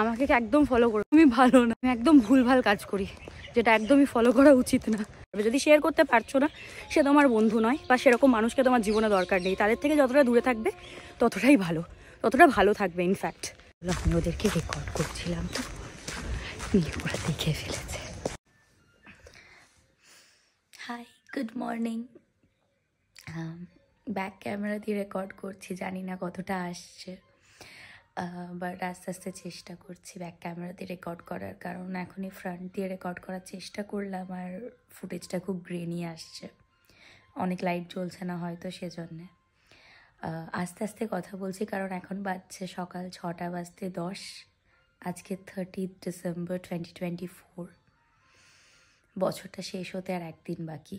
আমাকে একদম ফলো করো, আমি ভালো না, আমি একদম ভুলভাল কাজ করি, যেটা একদমই ফলো করা উচিত না। যদি শেয়ার করতে পারছো না, সে তোমার বন্ধু নয় বা সেরকম মানুষকে তোমার জীবনে দরকার নেই। তাদের থেকে যতটা দূরে থাকবে ততটাই ভালো, ততটা ভালো থাকবে। ইনফ্যাক্ট আমি ওদেরকে রেকর্ড করছিলাম, তো ওরা দেখে ফেলেছে। Hi, good morning. Back camera দিয়ে রেকর্ড করছি, জানি না কতটা আসছে, বাট আস্তে আস্তে চেষ্টা করছি ব্যাক ক্যামেরা দিয়ে রেকর্ড করার। কারণ এখনই ফ্রন্ট দিয়ে রেকর্ড করার চেষ্টা করলাম আর ফুটেজটা খুব গ্রেনি আসছে, অনেক লাইট জ্বলছে না হয়তো সেজন্যে। আস্তে আস্তে কথা বলছি কারণ এখন বাজছে সকাল 6:10। আজকে 30 ডিসেম্বর 2024। বছরটা শেষ হতে আর একদিন বাকি।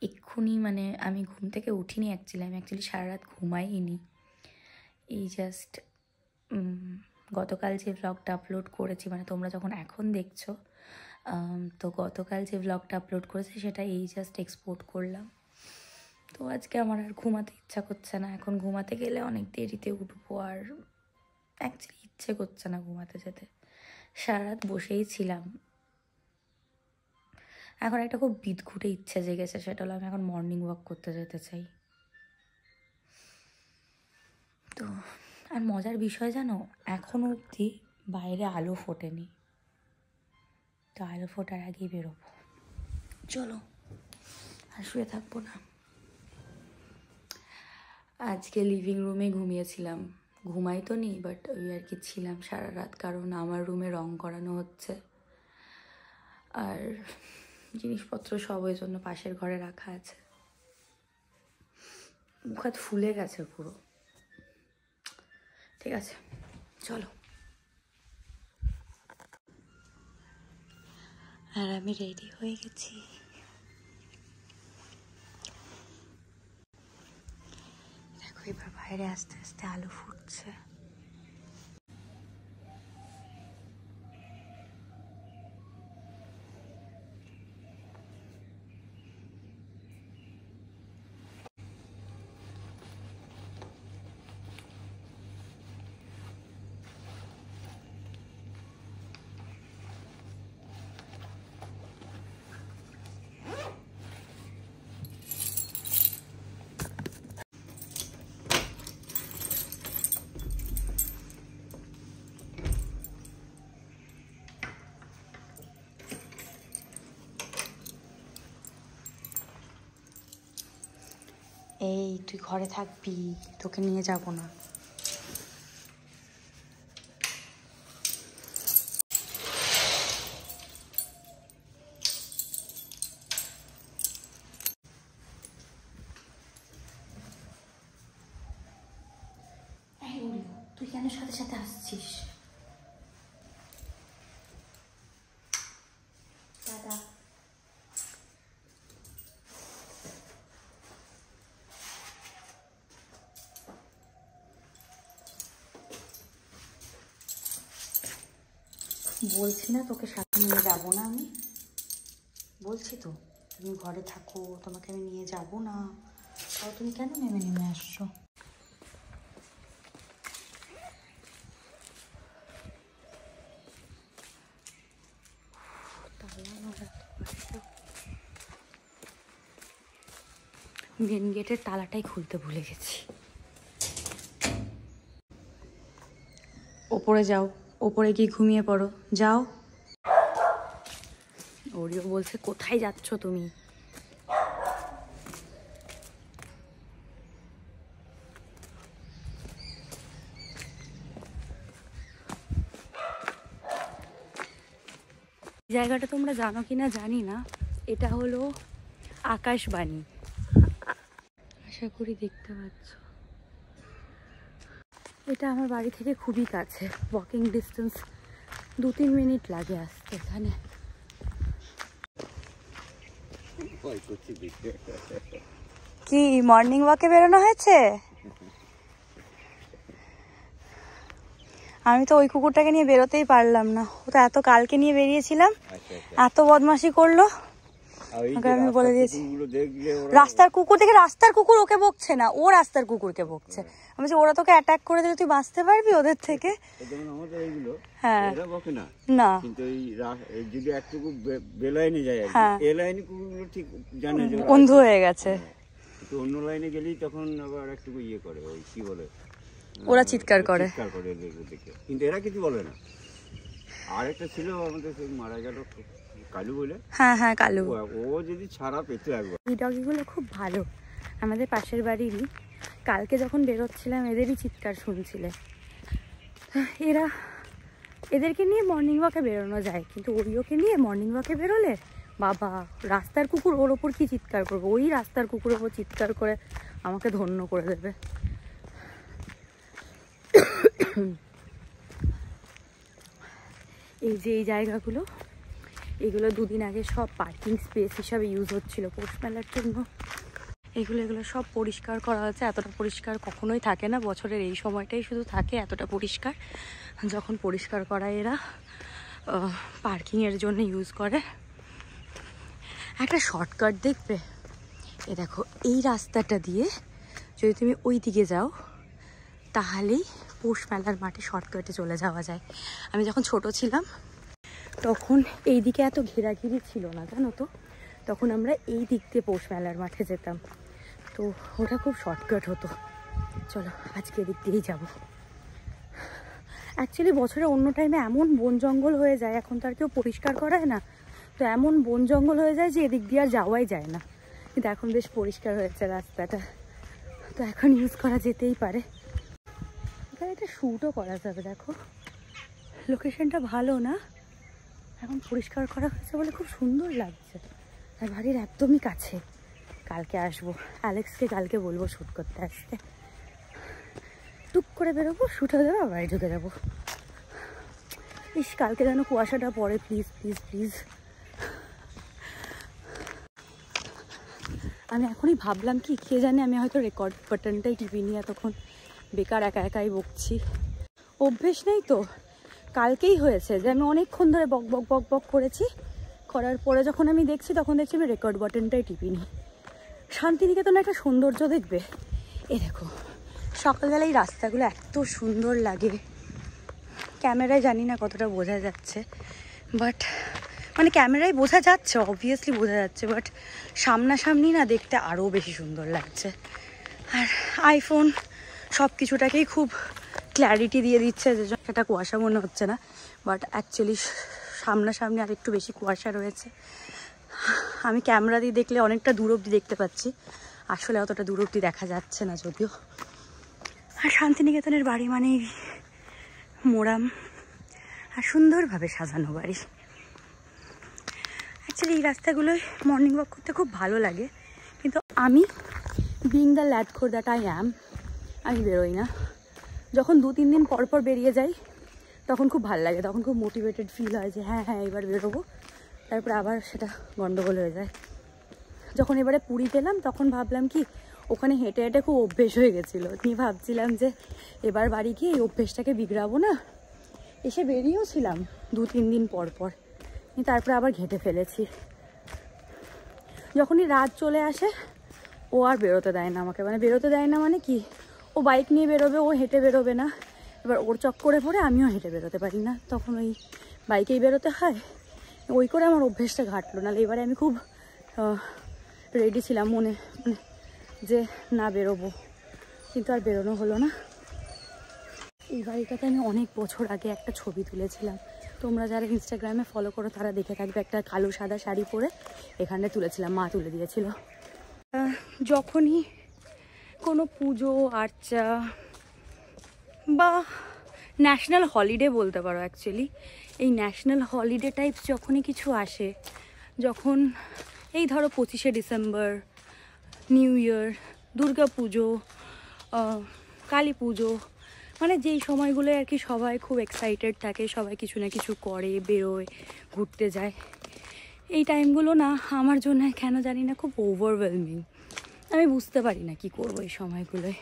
এক্ষুনি মানে আমি ঘুম থেকে উঠিনি, আমি সারা রাত ঘুমাইনি। এই জাস্ট গতকাল যে ভ্লগটা আপলোড করেছি, মানে তোমরা যখন এখন দেখছো, তো গতকাল যে ভ্লগটা আপলোড করেছি সেটা এই জাস্ট এক্সপোর্ট করলাম। তো আজকে আমার আর ঘুমাতে ইচ্ছা করছে না। এখন ঘুমাতে গেলে অনেক দেরিতে উঠবো, আর অ্যাকচুয়ালি ইচ্ছে করছে না ঘুমাতে যেতে। সারা রাত বসেই ছিলাম। এখন একটা খুব বিদঘুটে ইচ্ছে জেগেছে, সেটা হলো আমি এখন মর্নিং ওয়াক করতে যেতে চাই। তো আর মজার বিষয় জানো, এখনও অবধি বাইরে আলো ফোটেনি, তো আলো ফোটার আগেই বেরোবো। চলো, আর শুয়ে থাকবো না। আজকে লিভিং রুমে ঘুমিয়েছিলাম, ঘুমাই তো নি, বাট ওই আর কি ছিলাম সারা রাত। কারণ আমার রুমে রং করানো হচ্ছে, আর জিনিসপত্র সব ওই জন্য পাশের ঘরে রাখা আছে। মুখ হাত ফুলে গেছে পুরো। ঠিক আছে, চলো। আর আমি রেডি হয়ে গেছি। দেখো এবার বাইরে আস্তে আস্তে আলো ফুটছে। এই তুই ঘরে থাকবি, তোকে নিয়ে যাব না। তুই কেন সাথে সাথে আসছিস? দাদা বলছি না তোকে সাথে নিয়ে যাব না, আমি বলছি তো তুমি ঘরে থাকো, তোমাকে আমি নিয়ে যাব না। তাও তুমি কেন নেমে নেমে আসছো? মেন গেটের তালাটাই খুলতে ভুলে গেছি। ওপরে যাও, ওপরে গিয়ে ঘুমিয়ে পড়ো, যাও। ওরিও বলছে কোথায় যাচ্ছ তুমি? জায়গাটা তোমরা জানো কি না জানি না, এটা হলো আকাশবাণী। আশা করি দেখতে পাচ্ছ। এটা আমার বাড়ি থেকে খুবই কাছে, ওয়াকিং ডিস্টেন্স, 2-3 মিনিট লাগে আসতে এখানে। কি মর্নিং ওয়াকে বেরোনো হয়েছে? আমি তো ওই কুকুরটাকে নিয়ে বেরোতেই পারলাম না, ও তো এত কালকে নিয়ে বেরিয়েছিলাম, এত বদমাশি করলো। আমি বলে দিয়েছি রাস্তার কুকুর দেখে, রাস্তার কুকুর ওকে বকছে না, ও রাস্তার কুকুরকে বকছে। আমি বলছি ওরা তোকে অ্যাটাক করে দিলে তুই বাঁচতে পারবি ওদের থেকে? হ্যাঁ না, কিন্তু যদি একটুকু বেলাইনে যায় এই লাইনে কুকুরগুলো ঠিক জানে যে অন্ধ হয়ে গেছে, অন্য লাইনে গেলেই তখন আবার একটু ইয়ে করে, ওই কি বলে ওরা চিৎকার করে দেখে, কিন্তু এরা কিছু বলে না। আরেকটা ছিল আমাদের মারা গেল কালু বলে, হ্যাঁ হ্যাঁ কালু, ও যদি ছাড়া পেতে একবার। এই ডগিগুলো খুব ভালো, আমাদের পাশের বাড়িরই। কালকে যখন বেরোচ্ছিলাম এদেরই চিৎকার শুনছিলে। এদেরকে নিয়ে মর্নিং ওয়াকে বেরোনো যায়, কিন্তু ওকে নিয়ে মর্নিং ওয়াকে বেরোলে বাবা, রাস্তার কুকুর ওর ওপর কি চিৎকার করবে, ওই রাস্তার কুকুরের ওপর চিৎকার করে আমাকে ধন্য করে দেবে। এই যে এই জায়গাগুলো, এগুলো দুদিন আগে সব পার্কিং স্পেস হিসাবে ইউজ হচ্ছিল পৌষ মেলার জন্য। এগুলো সব পরিষ্কার করা হচ্ছে। এতটা পরিষ্কার কখনোই থাকে না, বছরের এই সময়টাই শুধু থাকে এতটা পরিষ্কার, যখন পরিষ্কার করা এরা পার্কিংয়ের জন্য ইউজ করে। একটা শর্টকাট দেখবে, এ দেখো এই রাস্তাটা দিয়ে যদি তুমি ওই দিকে যাও তাহলেই পৌষ মেলার মাঠে শর্টকাটে চলে যাওয়া যায়। আমি যখন ছোট ছিলাম তখন এই দিকে এত ঘেরাঘিরি ছিল না, জানো তো, তখন আমরা এই দিক দিয়ে পৌষ মেলার মাঠে যেতাম, তো ওটা খুব শর্টকাট হতো। চলো আজকে এদিক দিয়েই যাবো। অ্যাকচুয়ালি বছরে অন্য টাইমে এমন বন জঙ্গল হয়ে যায়, এখন তো আর কেউ পরিষ্কার করায় না, তো এমন বন জঙ্গল হয়ে যায় যে এদিক দিয়ে আর যাওয়াই যায় না। কিন্তু এখন বেশ পরিষ্কার হয়েছে রাস্তাটা, তো এখন ইউজ করা যেতেই পারে। এখানে একটা শ্যুটও করা যাবে, দেখো লোকেশনটা ভালো না, এখন পরিষ্কার করা হয়েছে বলে খুব সুন্দর লাগছে, আর বাড়ির একদমই কাছে। কালকে আসবো, অ্যালেক্সকে কালকে বলবো শ্যুট করতে আসতে। টুক করে বেরোবো, শ্যুট হয়ে যাবে, আবার ঢুকে যাবো। ইস, কালকে যেন কুয়াশাটা পড়ে, প্লিজ প্লিজ প্লিজ। আমি এখনই ভাবলাম কি, কে জানে আমি হয়তো রেকর্ড বাটনটাই টিপিনি, এতক্ষণ বেকার একা একাই বকছি। অভ্যেস নেই তো, কালকেই হয়েছে যে আমি অনেকক্ষণ ধরে বক বক বক বক করেছি, করার পরে যখন আমি দেখছি তখন দেখছি আমি রেকর্ড বাটনটাই টিপিনি। শান্তিনিকেতনে একটা সৌন্দর্য দেখবে, এ দেখো সকালবেলায় রাস্তাগুলো এত সুন্দর লাগে, ক্যামেরায় জানি না কতটা বোঝা যাচ্ছে, বাট মানে ক্যামেরায় বোঝা যাচ্ছে, অবভিয়াসলি বোঝা যাচ্ছে, বাট সামনাসামনি না দেখতে আরও বেশি সুন্দর লাগছে। আর আইফোন সব কিছুটাকেই খুব ক্ল্যারিটি দিয়ে দিচ্ছে, যে সেটা কুয়াশা মনে হচ্ছে না, বাট অ্যাকচুয়ালি সামনাসামনি আর একটু বেশি কুয়াশা রয়েছে। আমি ক্যামেরা দিয়ে দেখলে অনেকটা দূর অবধি দেখতে পাচ্ছি, আসলে অতটা দূর অবধি দেখা যাচ্ছে না যদিও। আর শান্তিনিকেতনের বাড়ি মানেই মোরাম আর সুন্দরভাবে সাজানো বাড়ি। অ্যাকচুয়ালি এই রাস্তাগুলোয় মর্নিং ওয়াক করতে খুব ভালো লাগে, কিন্তু আমি বিং দ্য ল্যাডখোর দ্যাট আই অ্যাম, আমি বেরোই না। যখন 2-3 দিন পর পর বেরিয়ে যাই তখন খুব ভালো লাগে, তখন খুব মোটিভেটেড ফিল হয় যে হ্যাঁ হ্যাঁ এবার বেরোবো, তারপরে আবার সেটা গন্ডগোল হয়ে যায়। যখন এবারে পুরী গেলাম তখন ভাবলাম কি, ওখানে হেঁটে হেঁটে খুব অভ্যেস হয়ে গেছিলো, নিয়ে ভাবছিলাম যে এবার বাড়ি গিয়ে এই অভ্যেসটাকে বিগড়াবো না। এসে বেরিয়েও ছিলাম 2-3 দিন পর পর, তারপরে আবার ঘেঁটে ফেলেছি। যখনই রাত চলে আসে ও আর বেরোতে দেয় না আমাকে, মানে বেরোতে দেয় না মানে কি, ও বাইক নিয়ে বেরোবে, ও হেঁটে বেরোবে না, এবার ওর চক্করে পড়ে আমিও হেঁটে বেরোতে পারি না, তখন ওই বাইকেই বেরোতে হয়। ওই করে আমার অভ্যেসটা ঘাটলো, নাহলে এবারে আমি খুব রেডি ছিলাম মনে যে না বেরোবো, কিন্তু আর বেরোনো হলো না। এই বাড়িটাতে আমি অনেক বছর আগে একটা ছবি তুলেছিলাম, তোমরা যারা ইনস্টাগ্রামে ফলো করো তারা দেখে থাকবে, একটা কালো সাদা শাড়ি পরে এখানে তুলেছিলাম, মা তুলে দিয়েছিল। যখনই কোনো পুজো আর্চা বা ন্যাশনাল হলিডে বলতে পারো, অ্যাকচুয়ালি এই ন্যাশনাল হলিডে টাইপস যখনই কিছু আসে, যখন এই ধরো 25শে ডিসেম্বর, নিউ ইয়ার, দুর্গা পুজো, কালী পুজো, মানে যেই সময়গুলো আর কি সবাই খুব এক্সাইটেড থাকে, সবাই কিছু না কিছু করে, বেরোয়, ঘুরতে যায়, এই টাইমগুলো না আমার জন্য কেন জানি না খুব ওভারওয়েলমিং। আমি বুঝতে পারি না কি করবো এই সময়গুলোয়।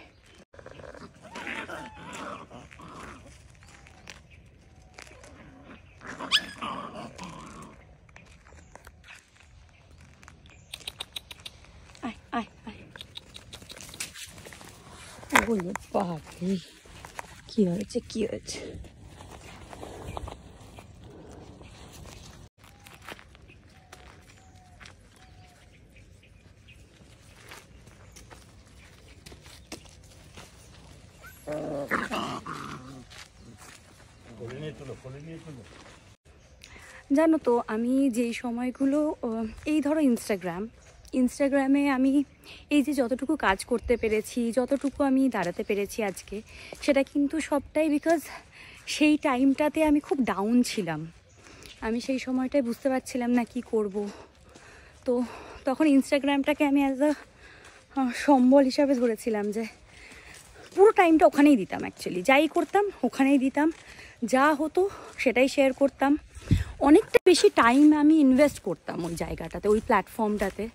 ওরে বাপরে, কি হয়েছে কি হয়েছে? জানো তো, আমি যেই সময়গুলো এই ধরো ইনস্টাগ্রামে আমি এই যে যতটুকু কাজ করতে পেরেছি, যতটুকু আমি দাঁড়াতে পেরেছি আজকে, সেটা কিন্তু সবটাই বিকজ সেই টাইমটাতে আমি খুব ডাউন ছিলাম। আমি সেই সময়টায় বুঝতে পারছিলাম না কি করব। তো তখন ইনস্টাগ্রামটাকে আমি অ্যাজ আ সম্বল হিসাবে ধরেছিলাম, যে পুরো টাইমটা ওখানেই দিতাম। অ্যাকচুয়ালি যাই করতাম ওখানেই দিতাম, যা হতো সেটাই শেয়ার করতাম। অনেকটা বেশি টাইম আমি ইনভেস্ট করতাম ওই জায়গাটাতে, ওই প্ল্যাটফর্মটাতে,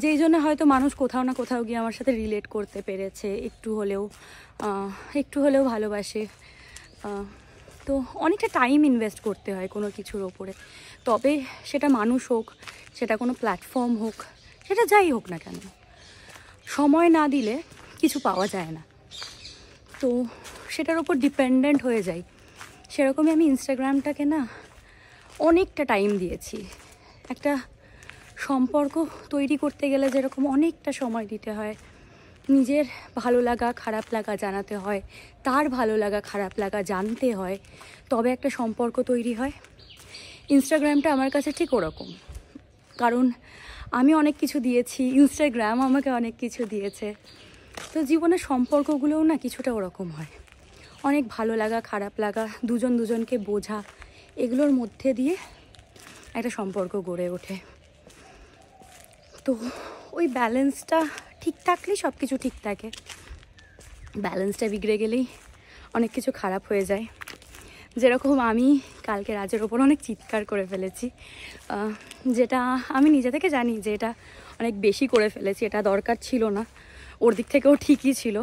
যেই জন্য হয়তো মানুষ কোথাও না কোথাও গিয়ে আমার সাথে রিলেট করতে পেরেছে, একটু হলেও ভালোবাসে। তো অনেকটা টাইম ইনভেস্ট করতে হয় কোনো কিছুর ওপরে, তবে সেটা মানুষ হোক, সেটা কোনো প্ল্যাটফর্ম হোক, সেটা যাই হোক না কেন, সময় না দিলে কিছু পাওয়া যায় না। তো সেটার ওপর ডিপেন্ডেন্ট হয়ে যাই। সেরকমই আমি ইনস্টাগ্রামটাকে না অনেকটা টাইম দিয়েছি। একটা সম্পর্ক তৈরি করতে গেলে যেরকম অনেকটা সময় দিতে হয়, নিজের ভালো লাগা খারাপ লাগা জানাতে হয়, তার ভালো লাগা খারাপ লাগা জানতে হয়, তবে একটা সম্পর্ক তৈরি হয়। ইনস্টাগ্রামটা আমার কাছে ঠিক ওরকম, কারণ আমি অনেক কিছু দিয়েছি, ইনস্টাগ্রাম আমাকে অনেক কিছু দিয়েছে। তো জীবনের সম্পর্কগুলোও না কিছুটা ওরকম হয়, অনেক ভালো লাগা খারাপ লাগা, দুজন দুজনকে বোঝা, এগুলোর মধ্যে দিয়ে একটা সম্পর্ক গড়ে ওঠে। তো ওই ব্যালেন্সটা ঠিক থাকলেই সব কিছু ঠিক থাকে, ব্যালেন্সটা বিগড়ে গেলেই অনেক কিছু খারাপ হয়ে যায়। যেরকম আমি কালকে রাজের ওপর অনেক চিৎকার করে ফেলেছি, যেটা আমি নিজে থেকে জানি যে এটা অনেক বেশি করে ফেলেছি, এটা দরকার ছিল না, ওর দিক থেকেও ঠিকই ছিল।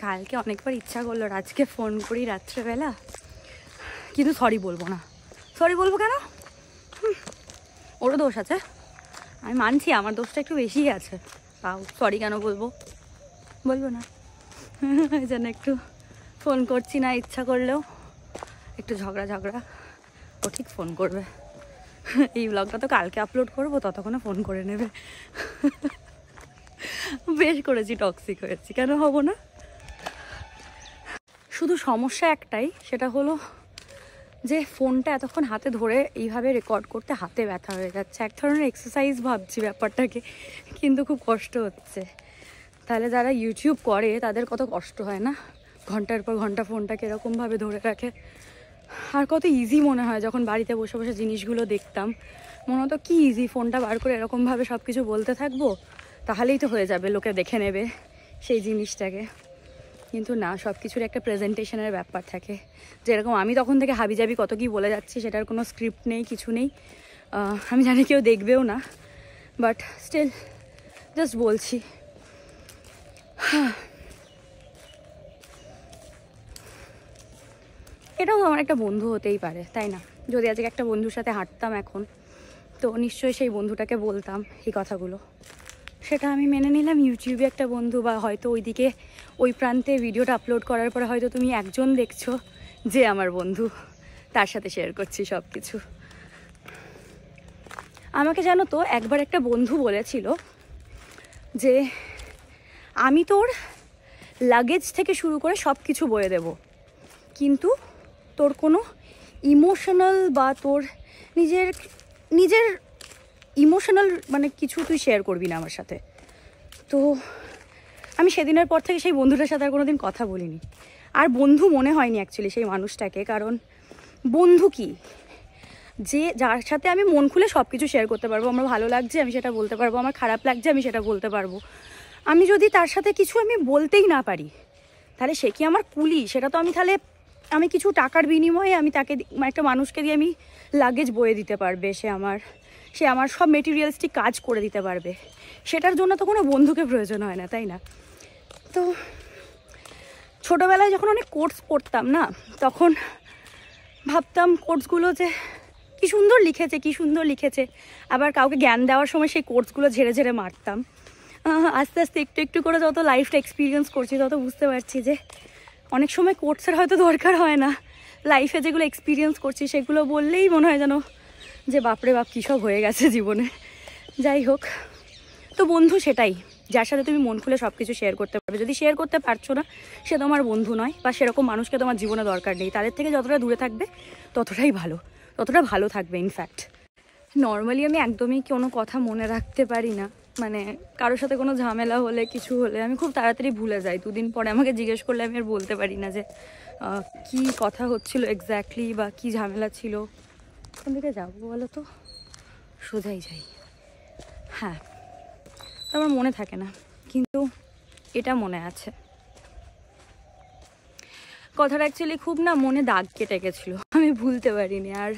কালকে অনেকবার ইচ্ছা করলো রাজকে ফোন করি রাত্রেবেলা, কিন্তু সরি বলবো না। সরি বলবো কেন? ওরও দোষ আছে, আমি মানছি আমার দোষটা একটু বেশিই আছে, তাও সরি কেন বলবো? বলবো না। যেন একটু ফোন করছি না, ইচ্ছা করলেও একটু ঝগড়া ও ঠিক ফোন করবে। এই ব্লগটা তো কালকে আপলোড করবো, ততক্ষণে ফোন করে নেবে। বেশ করেছি, টক্সিক হয়েছি, কেন হব না? শুধু সমস্যা একটাই, সেটা হলো যে ফোনটা এতক্ষণ হাতে ধরে এইভাবে রেকর্ড করতে হাতে ব্যথা হয়ে যাচ্ছে। এক ধরনের এক্সারসাইজ ভাবছি ব্যাপারটাকে, কিন্তু খুব কষ্ট হচ্ছে। তাহলে যারা ইউটিউব করে তাদের কত কষ্ট হয় না, ঘন্টার পর ঘন্টা ফোনটাকে এরকমভাবে ধরে রাখে। আর কত ইজি মনে হয় যখন বাড়িতে বসে বসে জিনিসগুলো দেখতাম, মনে হতো কি ইজি, ফোনটা বার করে এরকমভাবে সব কিছু বলতে থাকবো, তাহলেই তো হয়ে যাবে, লোকে দেখে নেবে সেই জিনিসটাকে। কিন্তু না, সব কিছুর একটা প্রেজেন্টেশনের ব্যাপার থাকে। যেরকম আমি তখন থেকে হাবিজাবি কত কি বলে যাচ্ছি, সেটার কোনো স্ক্রিপ্ট নেই, কিছু নেই। আমি জানি কেউ দেখবেও না, বাট স্টিল জাস্ট বলছি। এটাও আমার একটা বন্ধু হতেই পারে, তাই না? যদি আজকে একটা বন্ধুর সাথে হাঁটতাম এখন, তো নিশ্চয়ই সেই বন্ধুটাকে বলতাম এই কথাগুলো। সেটা আমি মেনে নিলাম, ইউটিউবে একটা বন্ধু, বা হয়তো ওইদিকে ওই প্রান্তে ভিডিওটা আপলোড করার পরে হয়তো তুমি একজন দেখছো যে আমার বন্ধু, তার সাথে শেয়ার করছি সব কিছু। আমাকে জানো তো একবার একটা বন্ধু বলেছিল যে আমি তোর লাগেজ থেকে শুরু করে সব কিছু বয়ে দেব, কিন্তু তোর কোনো ইমোশনাল বা তোর নিজের ইমোশনাল মানে কিছু তুই শেয়ার করবি না আমার সাথে। তো আমি সেদিনের পর থেকে সেই বন্ধুটার সাথে আর কোনো দিন কথা বলিনি, আর বন্ধু মনে হয়নি অ্যাকচুয়ালি সেই মানুষটাকে। কারণ বন্ধু কি, যে যার সাথে আমি মন খুলে সব কিছু শেয়ার করতে পারবো, আমার ভালো লাগছে আমি সেটা বলতে পারবো, আমার খারাপ লাগছে আমি সেটা বলতে পারবো। আমি যদি তার সাথে কিছু আমি বলতেই না পারি, তাহলে সে কি আমার কুলি? সেটা তো আমি কিছু টাকার বিনিময়ে আমি তাকে, একটা মানুষকে দিয়ে আমি লাগেজ বয়ে দিতে পারবে, সে আমার সব মেটেরিয়ালসটিক কাজ করে দিতে পারবে। সেটার জন্য তো কোনো বন্ধুকে প্রয়োজন হয় না, তাই না? তো ছোটোবেলায় যখন অনেক কোর্স করতাম না, তখন ভাবতাম কোর্সগুলো যে কি সুন্দর লিখেছে, আবার কাউকে জ্ঞান দেওয়ার সময় সেই কোর্সগুলো ঝেড়ে ঝেড়ে মারতাম। আস্তে আস্তে একটু একটু করে যত লাইফটা এক্সপিরিয়েন্স করছি তত বুঝতে পারছি যে অনেক সময় কোর্সের হয়তো দরকার হয় না, লাইফে যেগুলো এক্সপিরিয়েন্স করছি সেগুলো বললেই মনে হয় যেন যে বাপরে বাপ কী সব হয়ে গেছে জীবনে। যাই হোক, তো বন্ধু সেটাই, যার সাথে তুমি মন খুলে সব কিছু শেয়ার করতে পারবে। যদি শেয়ার করতে পারছো না, সে তোমার বন্ধু নয়, বা সেরকম মানুষকে তোমার জীবনে দরকার নেই। তাদের থেকে যতটা দূরে থাকবে ততটাই ভালো, ততটা ভালো থাকবে। ইনফ্যাক্ট নর্মালি আমি একদমই কোনো কথা মনে রাখতে পারি না, মানে কারোর সাথে কোনো ঝামেলা হলে কিছু হলে আমি খুব তাড়াতাড়ি ভুলে যাই। দুদিন পরে আমাকে জিজ্ঞেস করলে আমি আর বলতে পারি না যে কি কথা হচ্ছিল এক্স্যাক্টলি বা কি ঝামেলা ছিল। কোন দিকে যাবো বলো তো, সোজাই যাই। হ্যাঁ, আমার মনে থাকে না, কিন্তু এটা মনে আছে। কথাটা অ্যাকচুয়ালি খুব না মনে দাগ কেটে গেছিলো, আমি ভুলতে পারিনি। আর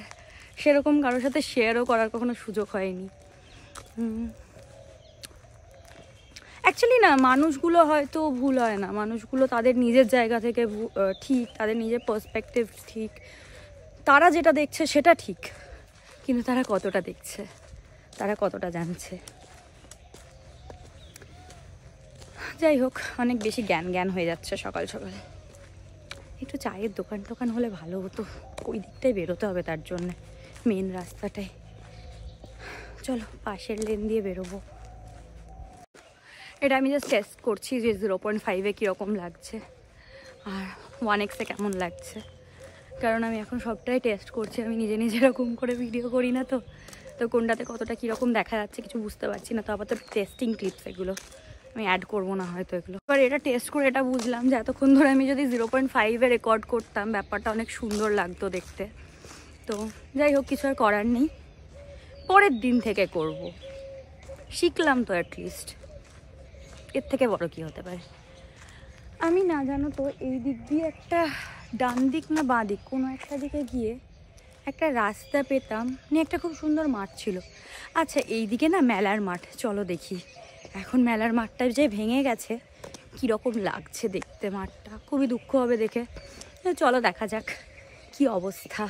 সেরকম কারোর সাথে শেয়ারও করার কখনো সুযোগ হয়নি। অ্যাকচুয়ালি না, মানুষগুলো হয়তো ভুল হয় না, মানুষগুলো তাদের নিজের জায়গা থেকে ঠিক, তাদের নিজের পার্সপেক্টিভ ঠিক, তারা যেটা দেখছে সেটা ঠিক, কিন্তু তারা কতটা দেখছে, তারা কতটা জানছে। যাই হোক, অনেক বেশি জ্ঞান হয়ে যাচ্ছে সকাল সকাল। একটু চায়ের দোকান টোকান হলে ভালো হতো, ওই দিকটাই বেরোতে হবে তার জন্যে, মেন রাস্তাটায়। চলো পাশের লেন দিয়ে বেরোবো। এটা আমি জাস্ট টেস্ট করছি যে 0.5-এ কীরকম লাগছে আর 1x-এ কেমন লাগছে, কারণ আমি এখন সবটাই টেস্ট করছি। আমি নিজে এরকম করে ভিডিও করি না, তো কোনটাতে কতটা কীরকম দেখা যাচ্ছে কিছু বুঝতে পারছি না। তো আবার তো টেস্টিং ক্লিপস, এগুলো আমি অ্যাড করবো না হয়তো এগুলো। এবার এটা টেস্ট করে এটা বুঝলাম যে এতক্ষণ ধরে আমি যদি 0.5-এ রেকর্ড করতাম ব্যাপারটা অনেক সুন্দর লাগতো দেখতে। তো যাই হোক, কিছু আর করার নেই, পরের দিন থেকে করব। শিখলাম তো অ্যাটলিস্ট, এর থেকে বড় কি হতে পারে। আমি না জানো তো এই দিক দিয়ে একটা ডান দিক না বাঁ দিক কোনো একটা দিকে গিয়ে একটা রাস্তা পেতাম, নিয়ে একটা খুব সুন্দর মাঠ ছিল। আচ্ছা, এই দিকে না মেলার মাঠ, চলো দেখি এখন মেলার মাঠটা যে ভেঙে গেছে কীরকম লাগছে দেখতে। মাঠটা খুবই দুঃখ হবে দেখে, চলো দেখা যাক কি অবস্থা।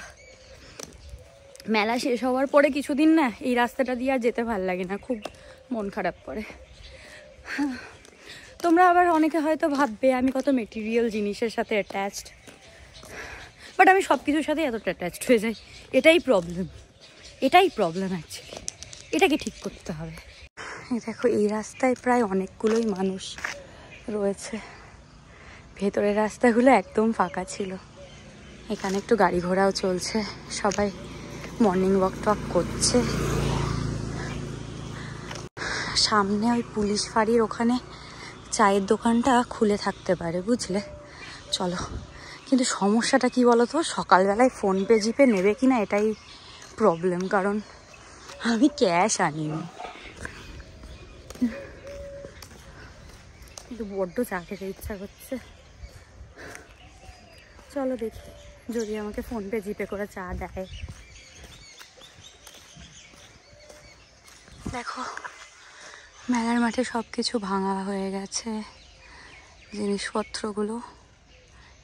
মেলা শেষ হওয়ার পরে কিছুদিন না এই রাস্তাটা দিয়ে আর যেতে ভালো লাগে না, খুব মন খারাপ করে। তোমরা আবার অনেকে হয়তো ভাববে আমি কত মেটেরিয়াল জিনিসের সাথে অ্যাটাচড, বাট আমি সব কিছুর সাথে এতটা অ্যাটাচড হয়ে যাই, এটাই প্রবলেম অ্যাকচুয়ালি। এটাকে ঠিক করতে হবে। দেখো, এই রাস্তায় প্রায় অনেকগুলোই মানুষ রয়েছে, ভেতরের রাস্তাগুলো একদম ফাঁকা ছিল। এখানে একটু গাড়ি ঘোড়াও চলছে, সবাই মর্নিং ওয়াক টক করছে। সামনে ওই পুলিশ ফাঁড়ির ওখানে চায়ের দোকানটা খুলে থাকতে পারে, বুঝলে। চলো, কিন্তু সমস্যাটা কি বলো তো, সকালবেলায় ফোনপে জিপে নেবে কিনা এটাই প্রবলেম, কারণ আমি ক্যাশ আনিনি। কিন্তু বড্ড চা খেতে ইচ্ছা করছে। চলো দেখি যদি আমাকে ফোনপে জিপে করে চা দেয়। দেখো, মেলার মাঠে সব কিছু ভাঙা হয়ে গেছে, জিনিসপত্রগুলো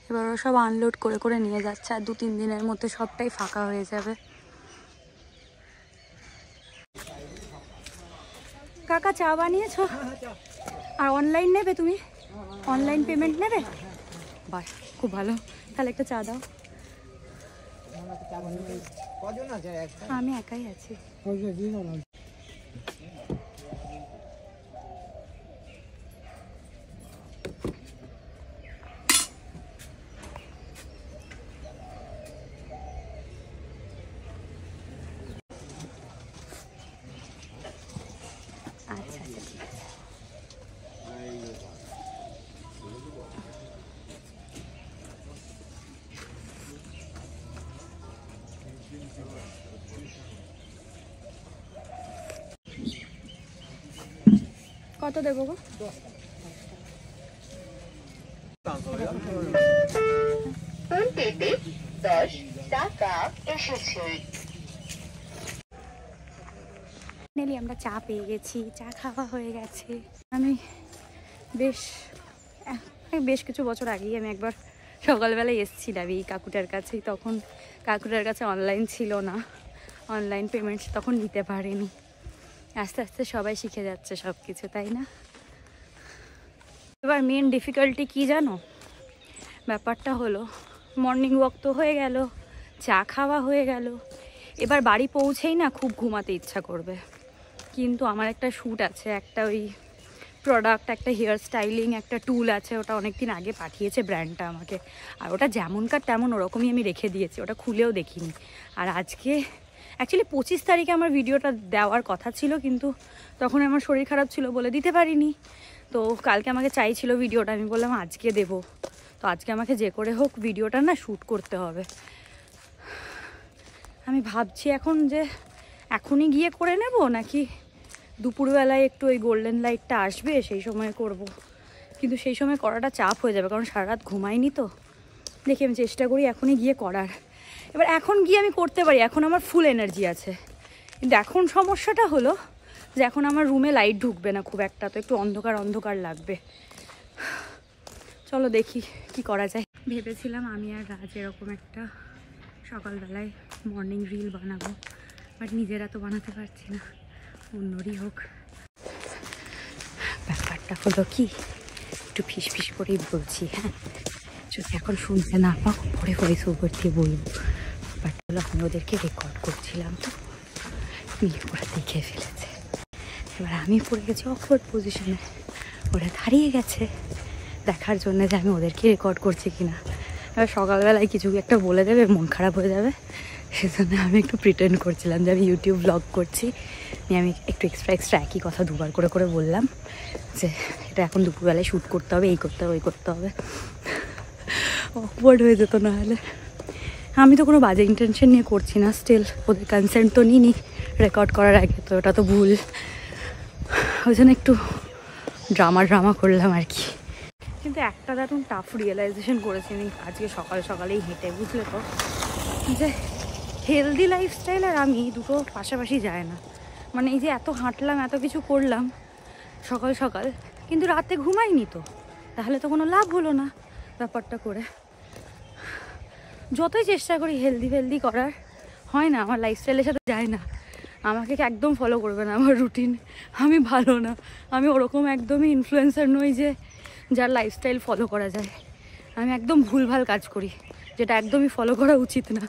এবার ওরা সব আনলোড করে করে নিয়ে যাচ্ছে, আর 2-3 দিনের মধ্যে সবটাই ফাঁকা হয়ে যাবে। কাকা চা বানিয়েছো? আর অনলাইন নেবে তুমি? অনলাইন পেমেন্ট নেবে? বাহ, খুব ভালো, তাহলে একটা চা দাও। আমি একাই আছি। আচ্ছা আচ্ছা, ঠিক আছে। কত দেবো গো? পেতে 10 টাকা এসেছে। ফাইনালি আমরা চা পেয়ে গেছি, চা খাওয়া হয়ে গেছে। আমি বেশ কিছু বছর আগেই আমি একবার সকালবেলায় এসেছিলাম এই কাকুটার কাছেই, তখন কাকুটার কাছে অনলাইন ছিল না, অনলাইন পেমেন্ট তখন নিতে পারিনি। আস্তে আস্তে সবাই শিখে যাচ্ছে সব কিছু, তাই না? এবার মেন ডিফিকাল্টি কি জানো, ব্যাপারটা হলো মর্নিং ওয়াক তো হয়ে গেল, চা খাওয়া হয়ে গেল, এবার বাড়ি পৌঁছেই না খুব ঘুমাতে ইচ্ছা করবে। কিন্তু আমার একটা শ্যুট আছে, একটা ওই প্রোডাক্ট, একটা হেয়ার স্টাইলিং একটা টুল আছে, ওটা অনেক দিন আগে পাঠিয়েছে ব্র্যান্ডটা আমাকে, আর ওটা যেমনকার তেমন ওরকমই আমি রেখে দিয়েছি, ওটা খুলেও দেখিনি। আর আজকে অ্যাকচুয়ালি 25 তারিখে আমার ভিডিওটা দেওয়ার কথা ছিল, কিন্তু তখন আমার শরীর খারাপ ছিল বলে দিতে পারিনি। তো কালকে আমাকে চাইছিল ভিডিওটা, আমি বললাম আজকে দেব। তো আজকে আমাকে যে করে হোক ভিডিওটা না শ্যুট করতে হবে। আমি ভাবছি এখন যে এখনই গিয়ে করে নেব, নাকি দুপুরবেলায় একটু ওই গোল্ডেন লাইটটা আসবে সেই সময় করব। কিন্তু সেই সময় করাটা চাপ হয়ে যাবে, কারণ সারা রাত ঘুমাইনি তো। দেখি আমি চেষ্টা করি এখনই গিয়ে করার। এবার এখন গিয়ে আমি করতে পারি, এখন আমার ফুল এনার্জি আছে। কিন্তু এখন সমস্যাটা হলো যে এখন আমার রুমে লাইট ঢুকবে না খুব একটা, তো একটু অন্ধকার অন্ধকার লাগবে। চলো দেখি কি করা যায়। ভেবেছিলাম আমি আর রাজ এরকম একটা সকালবেলায় মর্নিং রিল বানাবো, বাট নিজেরা তো বানাতে পারছি না, অন্যরই হোক। ব্যাপারটা হলো কি, একটু ফিস ফিস করেই বলছি, হ্যাঁ, যদি এখন শুনতে না পাও পরে ভয়েস ওভার দিয়ে বলবো। ব্যাপারটা হলো আমি ওদেরকে রেকর্ড করছিলাম, তো ওরা দেখে ফেলেছে। এবার আমি পড়ে গেছি অকওয়ার্ড পজিশনে, ওরা দাঁড়িয়ে গেছে দেখার জন্য যে আমি ওদেরকে রেকর্ড করছি কিনা। এবার সকালবেলায় কিছু একটা বলে দেবে, মন খারাপ হয়ে যাবে, সেজন্য আমি একটু প্রিটেন্ড করছিলাম যে আমি ইউটিউব ব্লগ করছি। আমি একটু এক্সট্রা একই কথা দুবার করে করে বললাম যে এটা এখন দুপুরবেলায় শ্যুট করতে হবে, এই করতে হবে, ওই করতে হবে। অকওয়ার্ড হয়ে যেত না হলে। আমি তো কোনো বাজে ইন্টেনশন নিয়ে করছি না, স্টিল ওদের কনসেন্ট তো নিইনি রেকর্ড করার আগে, তো ওটা তো ভুল। ওই জন্য একটু ড্রামা করলাম আর কি। কিন্তু একটা দারুণ টাফ রিয়েলাইজেশন করেছি আমি আজকে সকাল সকালেই হেঁটে, বুঝলে তো, যে হেলদি লাইফস্টাইল আর আমি দুটো পাশাপাশি যায় না। মানে এই যে এত হাঁটলাম, এত কিছু করলাম সকাল সকাল, কিন্তু রাতে ঘুমাইনি, তো তাহলে তো কোনো লাভ হলো না ব্যাপারটা করে। যতই চেষ্টা করি হেলদি করার, হয় না, আমার লাইফস্টাইলের সাথে যায় না। আমাকে একদম ফলো করবে না আমার রুটিন, আমি ভালো না, আমি ওরকম একদমই ইনফ্লুয়েন্সার নই যে যার লাইফস্টাইল ফলো করা যায়। আমি একদম ভুলভাল কাজ করি, যেটা একদমই ফলো করা উচিত না।